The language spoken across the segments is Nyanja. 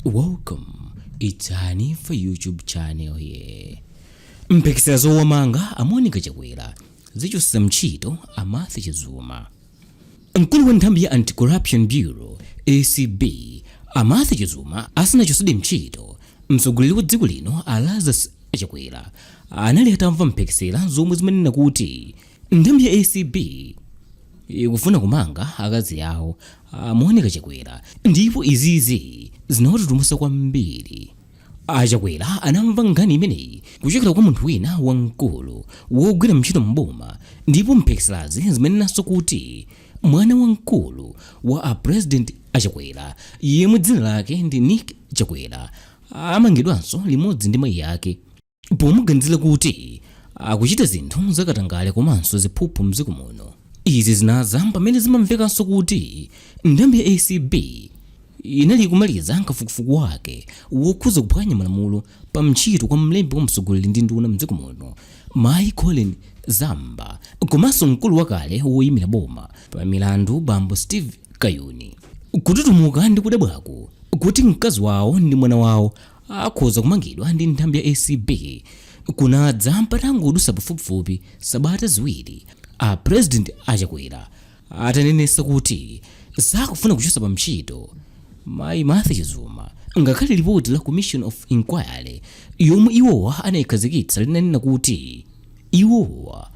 Welcome, it's Honey for YouTube channel here. MPHEKESERA ZOWAMANGA a Monika Chakwera, ZICHOSETSA ntchito a Martha Chizuma. Mkulu wa nthambi ya Anti-Corruption Bureau ACB a Martha Chizuma asanachotsedwe ntchito, mtsogoleri wa dziko lino a Lazarus Chakwera anali atamva MPHEKESERA zomwe zimanena kuti nthambi ya ACB ikufuna kumanga akazi yawo a Monika Chakwera, ndipo izizi zinawatutumusa kwambiri. Chakwera anamva nkhani imeneyi kuchokera kwa munthu wina wamkulu wogwira ntchito mboma, ndipo MPHEKESERAzi zimanenanso kuti mwana wamkulu wa a president Chakwera yemwe dzina lake ndi Chakwera amangidwanso limodzi ndi mayi yake, pomuganizira kuti akuchita zinthu zakatangale komanso ziphuphu mdziko muno. Izi zinaza pamene zimamvekanso kuti nthambi ya ACB inali kumaliza kafukufuku wake wokhuza kuphwanya malamulo pa ntchito kwa mlembi wa mtsogoleri ndi nduna mdziko muno mayi Colleen Zamba, komanso mkulu wakale woyimira boma pa milandu bambo Steve Kayuni. Kututumuka ndi kudabwako kuti mkazi wawo ndi mwana wawo akhoza kumangidwa ndi nthambi ya ACB kunadza patangodutsa pafupifupi sabata ziwiri a president Chakwera atanenesa kuti sakufuna kuchosa pa ntchito mayi Martha Chizuma, ngakhale ripoti la Commission of Inquiry yomwe iwowa anayikhazikitsa linanena kuti iwowa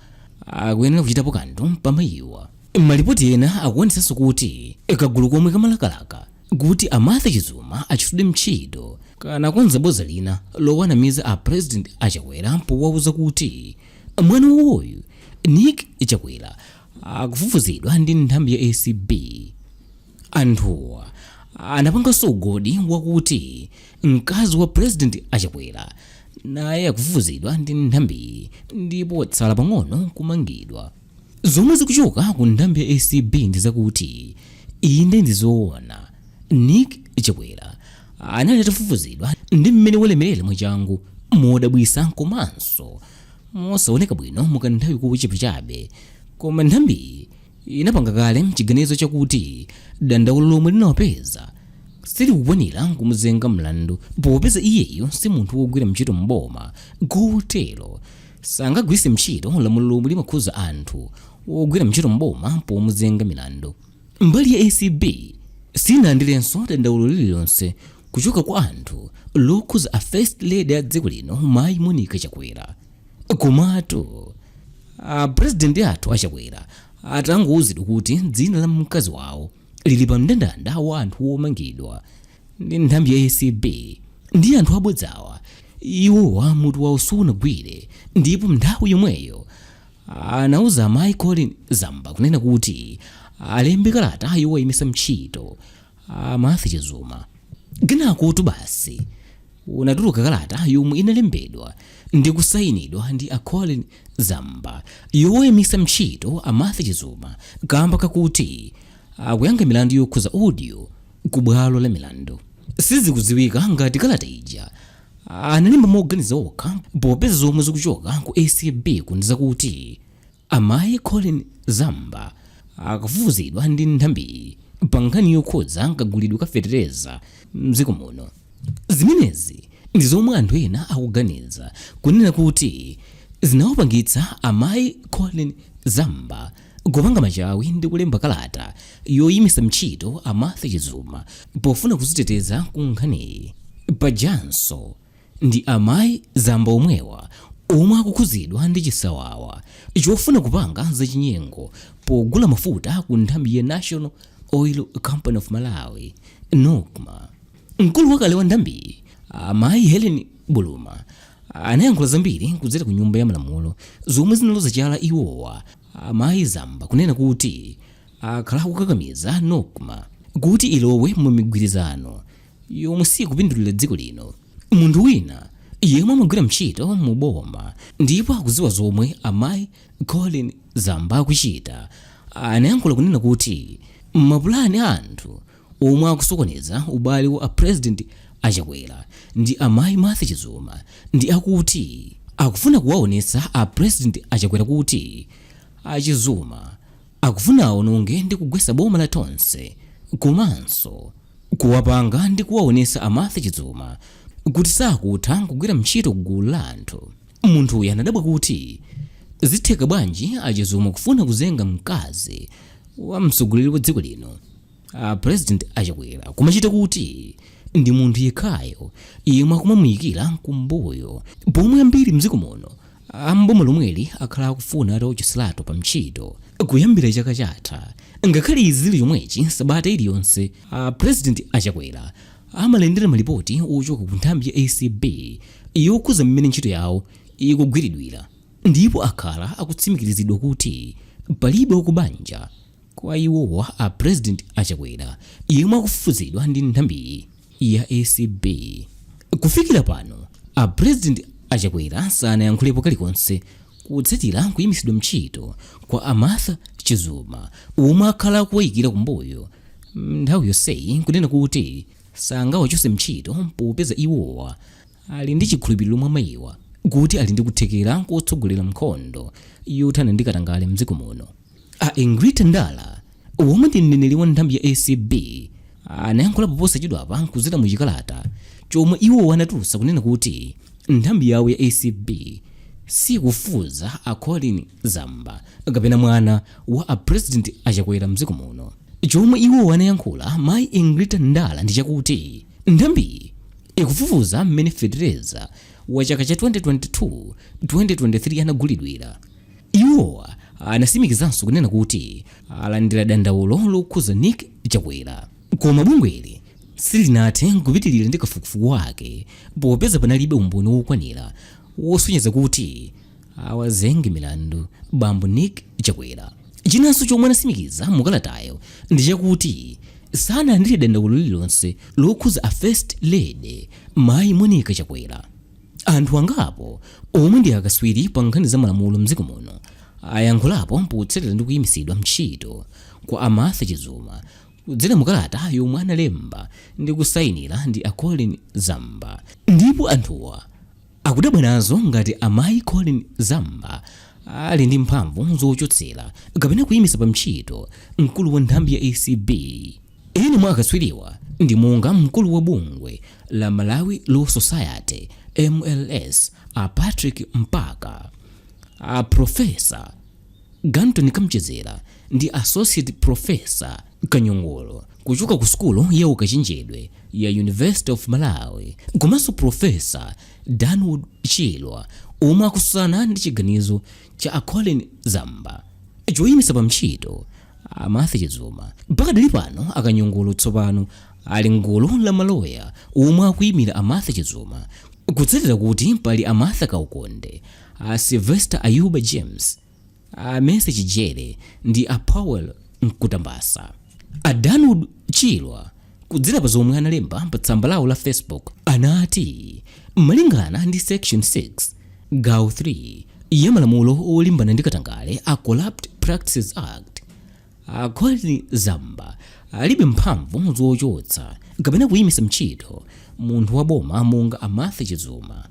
akuyenera kuchitapo kanthu pa mayiwa. Malipoti ena akuonesanso kuti kagulu komwe kamalakalaka kuti a Martha Chizuma achotsedwe ntchito kana konza boza lina lowanamiza a president Chakwera powauza kuti mwana wawoyu Chakwera akufufuzidwa ndi nthambi ya ACB. Anthuwa anapanganso ugodi wakuti mkazi wa president Chakwera naye akufufuzidwa ndi nthambi ndipo tsala pang'ono kumangidwa. Zomwe zikuchoka ku nthambi ya ACB ndi zakuti inde ndi zoona Chakwera anali atafufuzidwa ndi mmene walemerera mwachangu modabwisa komanso mosaoneka bwino mukanthawi kochepachabe, koma nthambi inapanga kale mchiganizo chakuti dandaulo lomwe linawapeza silikukwanira kumuzenga mlandu popeza iyeyo si munthu wogwira ntchito mboma, kotero sangagwiritse ntchito lamulo lomwe limakhuza anthu wogwira ntchito mboma pomuzenga milandu. Mbali ya ACB sinalandirenso dandaulo lililonse kuchoka kwa anthu lokhuza a first lady ya dziko lino mayi Monika Chakwera. Komatu president athu Chakwera atangouzidwa kuti dzina la mkazi wawo lili pa mndandanda wa anthu womangidwa ndi nthambi ya ACB ndi anthu abodzawa. Iwowa mutu wawo sunagwire, ndipo nthawi yomweyo anauza mayi Colleen Zamba kunena kuti alembe kalata yowayimisa ntchito Martha Chizuma. Kenako basi unatuluka kalata yomwe inalembedwa ndi kusayinidwa ndi a Colleen Zamba yowayimisa ntchito Martha Chizuma kamba kakuti akuyankha milandu yokhuza audio ku bwalo la milandu. Sizikudziwika ngati kalata ija analemba moganiza okha popeza zomwe zikuchoka ku ACB kundiza kuti amayi Colleen Zamba akufufuzidwa ndi nthambi pa nkhani yokhuza kagulidwe ka fetereza mdziko muno. Zimenezi ndi zomwe anthu ena akuganiza kunena kuti zinawapangitsa amayi Colleen Zamba kupanga machawi ndi kulemba kalata yoyimisa ntchito Martha Chizuma pofuna kuziteteza ku nkhaniyi. Pajanso ndi amayi Zamba omwewa omwe akukhuzidwa ndi chisawawa chofuna kupanga zachinyengo pogula mafuta ku nthambi ya National Oil Company of Malawi NOCMA. Mkulu wakale wa nthambi amayi Helen Buluma anayankhula zambiri kudzera ku nyumba ya malamulo zomwe zinaloza chala iwowa amayi Zamba kunena kuti akhala kukakamiza NOCMA kuti ilowe mu migwirizano yomwe sikupindulira dziko lino. Munthu wina yemwe amagwira ntchito mu boma ndipo akudziwa zomwe amayi Colleen Zamba akuchita anayankhula kunena kuti mapulani a anthu omwe akusokoneza ubale wa a president Chakwera ndi amayi Martha Chizuma ndi akuti akufuna kuwaonetsa a president Chakwera kuti Chizuma akufuna aononge ndi kugwetsa boma la tonse komanso kuwapanga ndi kuwaonesa a Martha Chizuma kuti sakutha kugwira ntchito kugulu la anthu. Munthu uyu anadabwa kuti zitheka bwanji a Chizuma kufuna kuzenga mkazi wa mtsogoleri wa dziko lino, President Chakwera, kumachita kuti ndi munthu yekhayo yemwe akumamuyikira kumbuyo, pomwe ambiri mdziko muno amboma lomweli akhala akufuna atawuchisilatu pa ntchito kuyambira chaka chatha. Ngakhale izi zili chomwechi, sabata iliyonse President Chakwera amalendera malipoti ochoka ku nthambi ya ACB yokhuza mmene ntchito yawo ikugwiridwira, ndipo akhala akutsimikiziridwa kuti palibe wakubanja kwa iwowa a President Chakwera yemwe akufufuzidwa ndi nthambi ya ACB. Kufikira pano a President Chakwera sanayankhulepo kalikonse kutsatira kuyimisidwa ntchito kwa a Martha Chizuma omwe akhala akuwayikira kumbuyo nthawi yonseyi, kunena kuti sangawachose ntchito popeza iwowa ali ndi chikhulupiriro mwa mayiwa kuti ali ndi kuthekera kotsogolera nkhondo yothana ndi katangale mdziko muno. A Ingrid Ndala omwe ndi mneneri wa nthambi ya ACB anayankhula posachedwapa kuzera mu chikalata chomwe iwo anatulutsa kunena kuti nthambi yawo ya ACB sikufuza a Colleen Zamba kapena mwana wa a President Chakwera mdziko muno. Chomwe iwo anayankhula mayi Ingrid Ndala ndi chakuti nthambi ikufufuza mmene fetereza wa chaka cha 2022-2023 anagulidwira. Iwo anasimikizanso kunena kuti alandira dandaulo lokhuza Nick Chakwera, koma bungweli silinathe kupitirira ndi kafukufuku wake popeza panalibe umboni wokwanira wosonyeza kuti awazenge milandu bambo Nick Chakwera. Chinanso chomwe anasimikiza mukalatayo ndi chakuti sanalandire dandaulo lililonse lokhuza a First Lady mayi Monika Chakwera. Anthu angapo omwe ndi akaswiri pa nkhani za malamulo mdziko muno ayankhulapo potsatira ndi kuyimisidwa ntchito kwa a Martha Chizuma kudzera mukalata yomwe analemba ndi kusayinira ndi a Colleen Zamba, ndipo anthuwa akudabwa nazo ngati amayi Colleen Zamba ali ndi mphamvu zochotsera kapena kuyimisa pa ntchito mkulu wa nthambi ya ACB. Eni mwa akaswiriwa ndi monga mkulu wa bungwe la Malawi Law Society MLS a Patrick Mpaka, a Professor Ganton Kamchezera ndi Associate Professor Kanyongolo kuchoka ku skulu ya ukachenjedwe ya University of Malawi, komanso Professor Danwood Chilwa omwe akusana ndi chiganizo cha a Colleen Zamba choyimisa pa ntchito a Martha Chizuma. Mpaka dali pano akanyongolo tsopano ali ngulu la maloya omwe akuyimira a Martha Chizuma, kutsatira kuti pali a Martha Kaukonde, a Sylvester Ayuba James, a Mese Chijere ndi a Powell Nkutambasa. A Danwood Chilwa kudzera pa zomwe analemba pa tsamba lawo la Facebook anati malingana ndi section 6 gawo 3 ya malamulo olimbana ndi katangale a Corrupt Practices Act, a Colleen Zamba alibe mphamvu zochotsa kapena kuyimisa ntchito munthu wa boma monga a Martha Chizuma.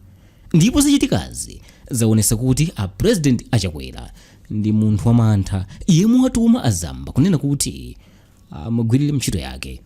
Ndipo zichitikazi zaonesa kuti a President Chakwera ndi munthu wamantha yemwe watuma a Zamba kunena kuti amagwirire ntchito yake.